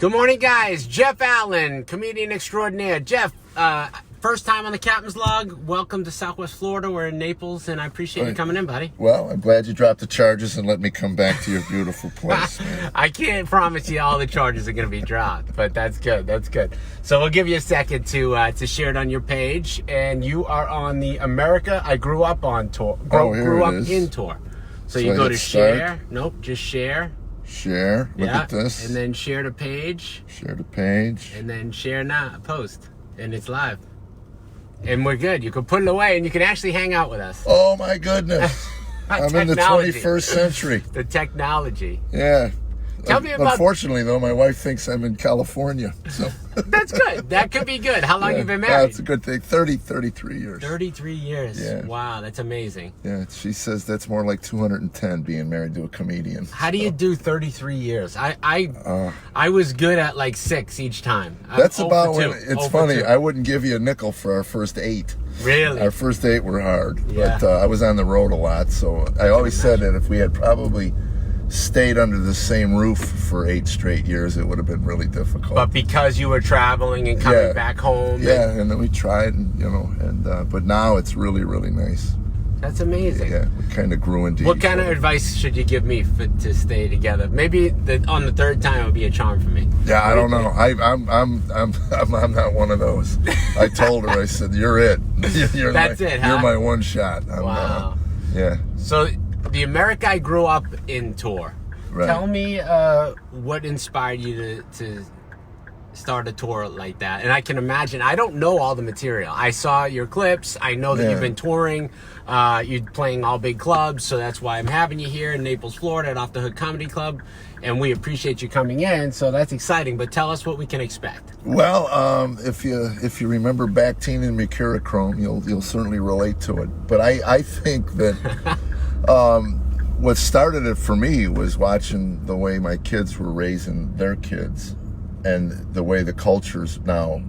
Good morning, guys. Jeff Allen, comedian extraordinaire. Jeff, first time on the Captain's Log. Welcome to Southwest Florida. We're in Naples, and I appreciate you coming in, buddy. Well, I'm glad you dropped the charges and let me come back to your beautiful place, man. I can't promise you all the charges are going to be dropped, but that's good. That's good. So we'll give you a second to share it on your page, and you are on the America I Grew Up on tour. Grew Up in tour. So you go to share. Nope, just share. Share. Look at this. And then share the page. Share the page. And then share now, post. And it's live. And we're good. You can put it away and you can actually hang out with us. Oh my goodness. I'm in the 21st century. The technology. Yeah. Tell me about... Unfortunately, though, my wife thinks I'm in California. So that's good. That could be good. How long have you been married? That's a good thing. 33 years. 33 years. Yeah. Wow, that's amazing. Yeah, she says that's more like 210 being married to a comedian. How do you do 33 years? I was good at like 6 each time. That's about when it's funny. I wouldn't give you a nickel for our first 8. Really? Our first 8 were hard. Yeah. But I was on the road a lot, so I always said that if we had probably stayed under the same roof for 8 straight years, it would have been really difficult. But because you were traveling and coming back home. Yeah, and then we tried, and but now it's really, really nice. That's amazing. Yeah, we kind of grew into What kind of advice should you give me to stay together? Maybe on the third time would be a charm for me. Yeah, I don't know. I'm not one of those. I told her, I said, "You're it. You're my one shot." Wow. Yeah. So the America I Grew Up in tour. Right. Tell me what inspired you to start a tour like that. And I can imagine, I don't know all the material. I saw your clips. I know that you've been touring. You're playing all big clubs, so that's why I'm having you here in Naples, Florida at Off the Hook Comedy Club. And we appreciate you coming in, so that's exciting. But tell us what we can expect. Well, if you remember Bakhtin and Mercurochrome, you'll certainly relate to it. But I think that what started it for me was watching the way my kids were raising their kids, and the way the culture's now,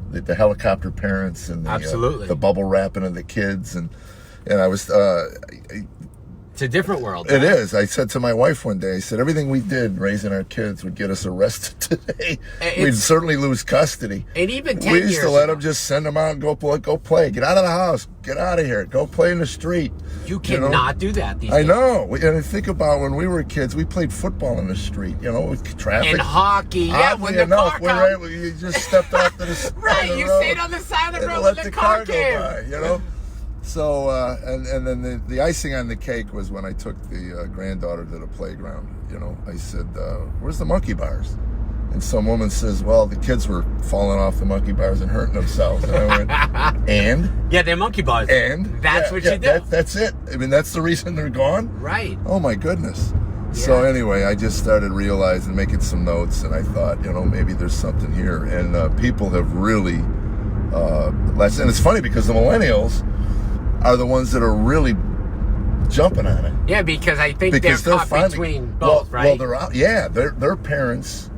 the helicopter parents and the bubble wrapping of the kids, and I was. It's a different world. It is. I said to my wife one day, I said, everything we did raising our kids would get us arrested today. We'd certainly lose custody. And even 10 years we used to let them just send them out and go play. Get out of the house. Get out of here. Go play in the street. You cannot do that these days. I know. And think about when we were kids, we played football in the street, with traffic. And hockey. Yeah, when the car comes. You just stepped off to the right, you stayed on the side of the road when the car came. Go by, So, and then the icing on the cake was when I took the granddaughter to the playground. I said, where's the monkey bars? And some woman says, well, the kids were falling off the monkey bars and hurting themselves. And I went, and? Yeah, they're monkey bars. And? That's what you do. That's it. I mean, that's the reason they're gone? Right. Oh, my goodness. Yeah. So anyway, I just started realizing, making some notes, and I thought, maybe there's something here. And people have really, and it's funny because the millennials are the ones that are really jumping on it. Yeah, because I think they're caught between both, right? Well, they're out. Yeah, their parents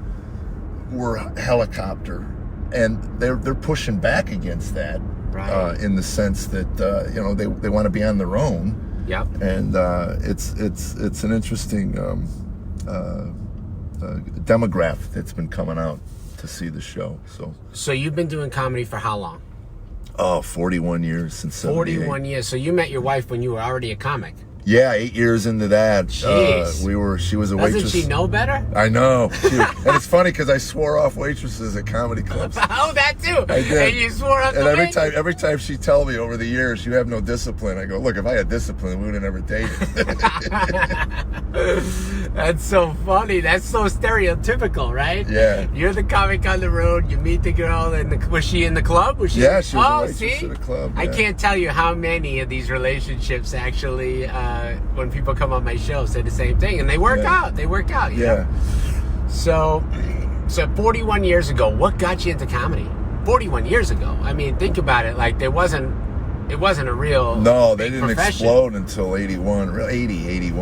were helicopter, and they're pushing back against that, right? In the sense that they want to be on their own. Yep. And it's an interesting demographic that's been coming out to see the show. So you've been doing comedy for how long? Oh, 41 years since 78. 41 years. So you met your wife when you were already a comic. Yeah, 8 years into that. Jeez. She was a waitress. Doesn't she know better? I know. And it's funny because I swore off waitresses at comedy clubs. Oh, that too. I did. And you swore off. And every time she tell me over the years, you have no discipline, I go, look, if I had discipline, we would have never dated. That's so funny. That's so stereotypical, right? Yeah. You're the comic on the road. You meet the girl, and was she in the club? Was she? Yeah, she was a waitress at a club. Yeah. I can't tell you how many of these relationships actually, when people come on my show, say the same thing, and they work out. They work out. You know? So 41 years ago, what got you into comedy? 41 years ago. I mean, think about it. Like it wasn't a real they didn't explode until 81.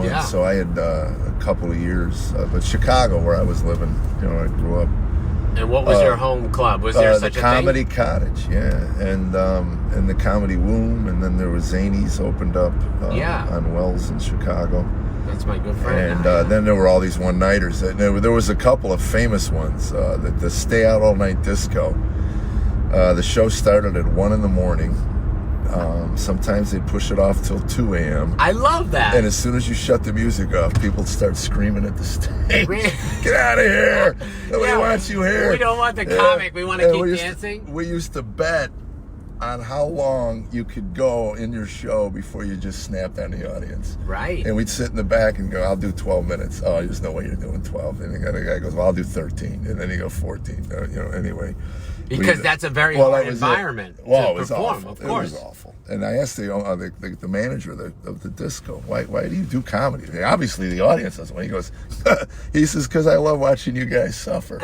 Yeah. So I had a couple of years, but Chicago, where I was living, I grew up. And what was your home club? Was there such a thing? The Comedy Cottage, and the Comedy Womb, and then there was Zanies opened up on Wells in Chicago. That's my good friend. And then there were all these one-nighters. There was a couple of famous ones. The Stay Out All Night Disco. The show started at 1 in the morning. Sometimes they'd push it off till 2 a.m. I love that. And as soon as you shut the music off, people start screaming at the stage. Get out of here! Nobody wants you here. We don't want the comic. We want to keep dancing. We used to bet on how long you could go in your show before you just snapped on the audience. Right. And we'd sit in the back and go, I'll do 12 minutes. Oh, there's no way you're doing 12. And the other guy goes, well, I'll do 13. And then you go 14. Anyway. Because that's a very hard environment to it was perform, awful. of course. It was awful. And I asked the manager of the disco, why do you do comedy? Obviously, the audience doesn't. He goes, he says, because I love watching you guys suffer.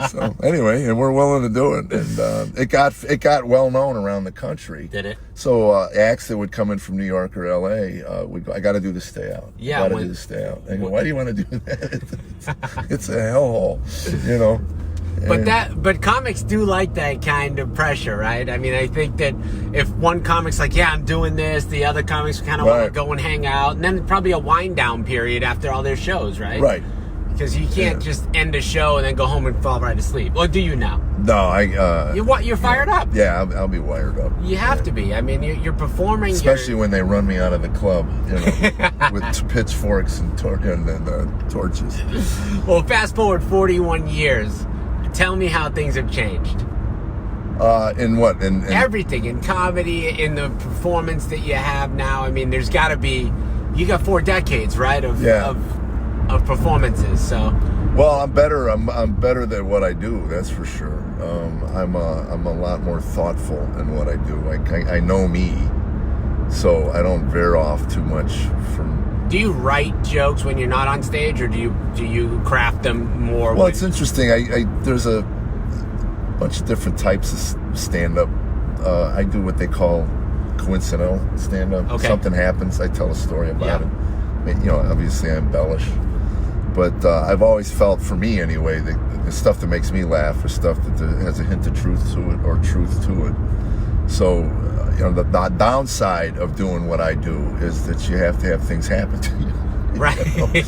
So anyway, and we're willing to do it. And it got well known around the country. Did it? So acts that would come in from New York or L.A. Would go, I got to do the Stay Out. Yeah, got to do the Stay Out. I go, why do you want to do that? It's a hellhole, But comics do like that kind of pressure, right? I mean, I think that if one comic's like, yeah, I'm doing this, the other comics kind of want to go and hang out, and then probably a wind down period after all their shows, right? Right. Because you can't just end a show and then go home and fall right asleep. Or do you now? No, You're fired up. Yeah, I'll be wired up. You have to be. I mean, you're performing. Especially when they run me out of the club, with pitchforks and torches. Well, fast forward 41 years. Tell me how things have changed. In what? In everything. In comedy, in the performance that you have now. I mean, there's got to be... You got 4 decades, right, of performances, so... Well, I'm better. I'm better than what I do. That's for sure. I'm a lot more thoughtful in what I do. I know me, so I don't veer off too much from. Do you write jokes when you're not on stage, or do you craft them more? Well, it's interesting. There's a bunch of different types of stand-up. I do what they call coincidental stand-up. Okay. Something happens, I tell a story about it. Obviously I embellish. But I've always felt, for me anyway, the stuff that makes me laugh is stuff that has a hint of truth to it or truth to it. So, the downside of doing what I do is that you have to have things happen to you. Right.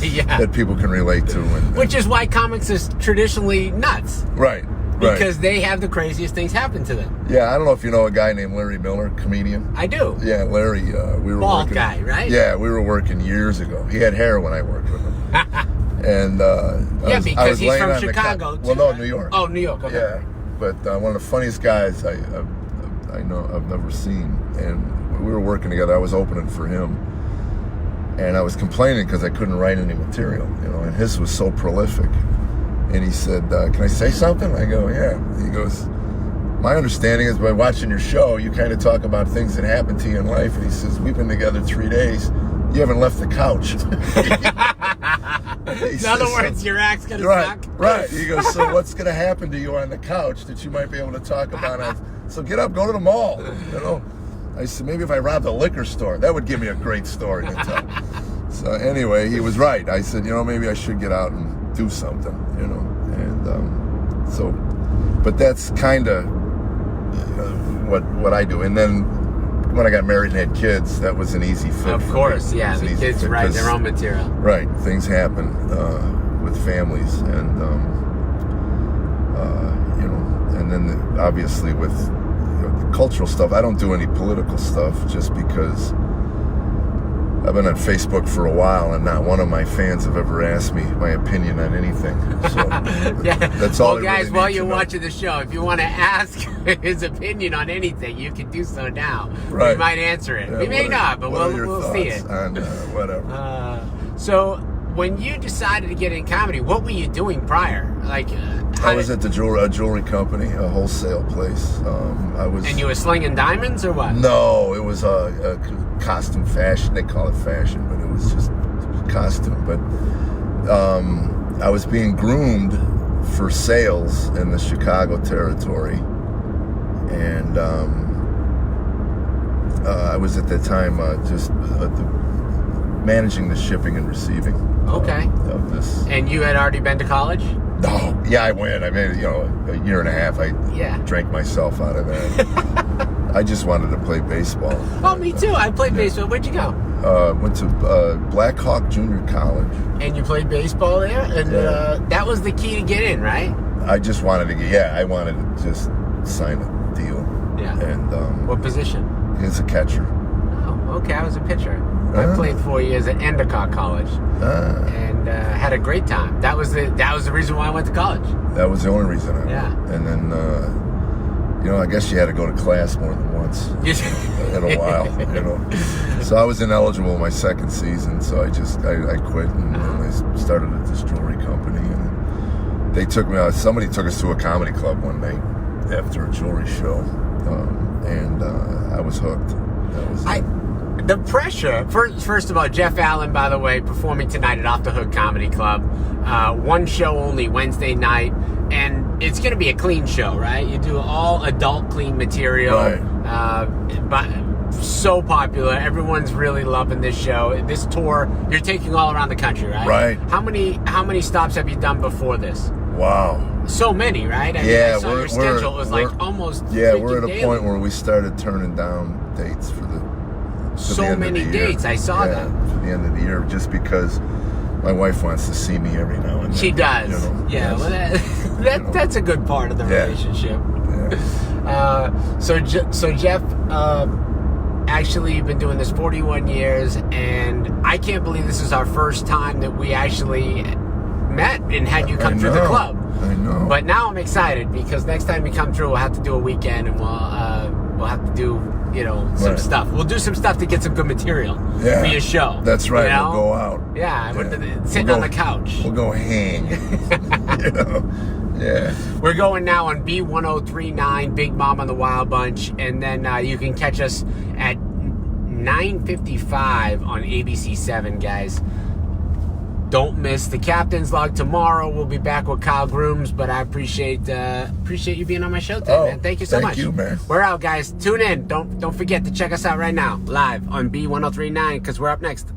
Yeah. That people can relate to. Which is why comics is traditionally nuts. Right. Because they have the craziest things happen to them. Yeah, I don't know if you know a guy named Larry Miller, comedian. I do. Yeah, Larry, we were bald working. Guy, right? Yeah, we were working years ago. He had hair when I worked with him. And because he's from Chicago. Well, no, New York. Oh, New York. Okay. Yeah, but one of the funniest guys I know I've never seen. And we were working together. I was opening for him, and I was complaining because I couldn't write any material. And his was so prolific. And he said, "Can I say something?" I go, "Yeah." He goes, "My understanding is by watching your show, you kind of talk about things that happen to you in life." And he says, "We've been together 3 days. You haven't left the couch." In other words, your act's gonna suck. Right. He goes, "So what's gonna happen to you on the couch that you might be able to talk about?" So get up, go to the mall. I said, maybe if I robbed a liquor store, that would give me a great story to tell. So anyway, he was right. I said, maybe I should get out and do something. But that's kind of what I do. And then when I got married and had kids, that was an easy fit. Of course, yeah. The kids write their own material. Right. Things happen with families, and and then obviously with the cultural stuff. I don't do any political stuff just because I've been on Facebook for a while, and not one of my fans have ever asked me my opinion on anything. So that's all. Well, guys, while you're watching the show, if you want to ask his opinion on anything, you can do so now. Right. We might answer it. We may not, but we'll see it. On, whatever. So when you decided to get in comedy, what were you doing prior? I was at the jewelry company, a wholesale place. And you were slinging diamonds or what? No, it was a costume fashion. They call it fashion, but it was just costume. But I was being groomed for sales in the Chicago territory, and I was at that time just managing the shipping and receiving. Okay. Of this. And you had already been to college? No. Yeah, I went. I mean, a year and a half. I drank myself out of that. I just wanted to play baseball. Oh, me too. I played baseball. Where'd you go? Went to Black Hawk Junior College. And you played baseball there? And that was the key to get in, right? I just wanted to I wanted to just sign a deal. Yeah. And what position? As a catcher. Oh, okay. I was a pitcher. I played 4 years at Endicott College, and had a great time. That was the reason why I went to college. That was the only reason I went. Yeah. And then, I guess you had to go to class more than once in a while, So I was ineligible my second season, so I quit and I started at this jewelry company. And they took me out. Somebody took us to a comedy club one night after a jewelry show, and I was hooked. That was the pressure. First of all, Jeff Allen, by the way, performing tonight at Off the Hook Comedy Club. One show only, Wednesday night, and it's going to be a clean show, right? You do all adult clean material, right. But so popular. Everyone's really loving this show. This tour, you're taking all around the country, right? Right. How many stops have you done before this? Wow. So many, right? I mean, I saw your schedule. It was like almost we're at a daily. point where we started turning down dates for the so many dates. I saw that for the end of the year, just because my wife wants to see me every now and then. She does. Yes. Well, that's a good part of the relationship. Yeah. So Jeff, actually, you've been doing this 41 years, and I can't believe this is our first time that we actually met and had you come through the club. I know. But now I'm excited because next time you come through, we'll have to do a weekend, and we'll have to do some stuff. We'll do some stuff to get some good material for your show. That's right. We'll go out. Yeah. Sitting on the couch. We'll go hang. Yeah. We're going now on B1039, Big Mom on the Wild Bunch, and then you can catch us at 9:55 on ABC7, guys. Don't miss the Captain's Log tomorrow. We'll be back with Kyle Grooms, but I appreciate you being on my show today, man. Thank you so much. Thank you, man. We're out, guys. Tune in. Don't forget to check us out right now, live on B1039, because we're up next.